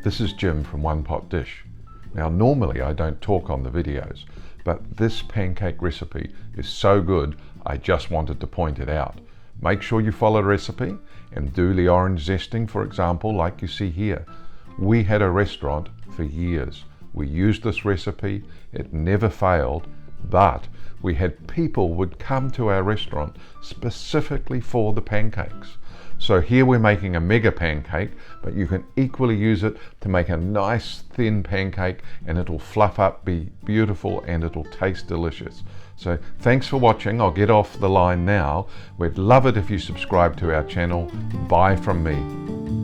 This is Jim from One Pot Dish. Now normally I don't talk on the videos, but this pancake recipe is so good I just wanted to point it out. Make sure you follow the recipe and do the orange zesting, for example, like you see here. We had a restaurant for years. We used this recipe, it never failed, but we had people would come to our restaurant specifically for the pancakes. So here we're making a mega pancake, but you can equally use it to make a nice thin pancake and it'll fluff up, be beautiful, and it'll taste delicious. So thanks for watching. I'll get off the line now. We'd love it if you subscribe to our channel. Bye from me.